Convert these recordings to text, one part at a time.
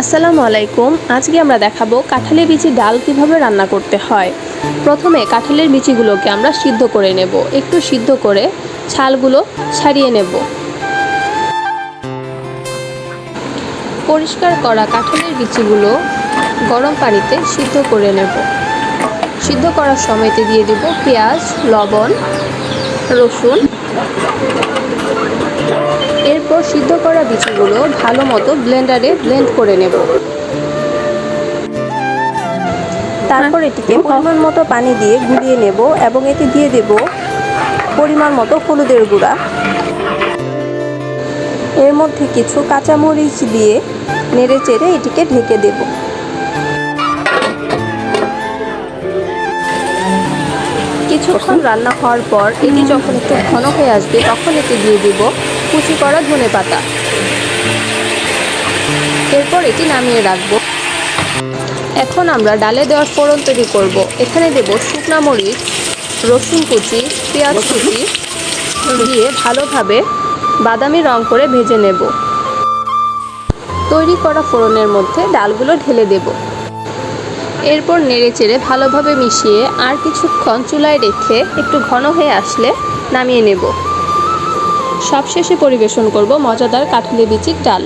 আসসালামু আলাইকুম। আজকে আমরা দেখাবো কাঁঠালের বিচি ডাল কিভাবে রান্না করতে হয়। প্রথমে কাঁঠালের বিচিগুলোকে আমরা সিদ্ধ করে নেব। একটু সিদ্ধ করে ছালগুলো ছাড়িয়ে নেব। পরিষ্কার করা কাঁঠালের বিচিগুলো গরম পানিতে সিদ্ধ করে নেব। সিদ্ধ করার সময়তে দিয়ে দেব পেঁয়াজ, লবণ, রসুন। এরপর সিদ্ধ করা বিচিগুলো ভালো মতো ব্লেন্ডারে ব্লেন্ড করে নেব। তারপর এটিকে পরিমাণ মতো পানি দিয়ে গুলিয়ে নেব এবং এতে দিয়ে দেব পরিমাণ মতো হলুদের গুঁড়া। এর মধ্যে কিছু কাঁচামরিচ দিয়ে নেড়ে চেড়ে এটিকে ঢেকে দেব। কিছুক্ষণ রান্না হওয়ার পর এটি যখন একটু ঘন হয়ে আসবে তখন এতে দিয়ে দেব কুচি করা ধনেপাতা। এরপর এটি নামিয়ে রাখবো। এখন আমরা ডালে দেওয়ার ফোড়ন তৈরি করব। এখানে দেব শুকনা মরিচ, রসুন কুচি, পেঁয়াজ কুচি দিয়ে ভালোভাবে বাদামি রং করে ভেজে নেব। তৈরি করা ফোড়নের মধ্যে ডালগুলো ঢেলে দেব। এরপর নেড়ে চেড়ে ভালোভাবে মিশিয়ে আর কিছুক্ষণ চুলায় রেখে একটু ঘন হয়ে আসলে নামিয়ে নেব। সবশেষে পরিবেশন করব মজাদার কাঁঠালের বিচির ডাল।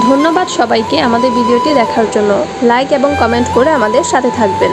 ধন্যবাদ সবাইকে আমাদের ভিডিওটি দেখার জন্য। লাইক এবং কমেন্ট করে আমাদের সাথে থাকবেন।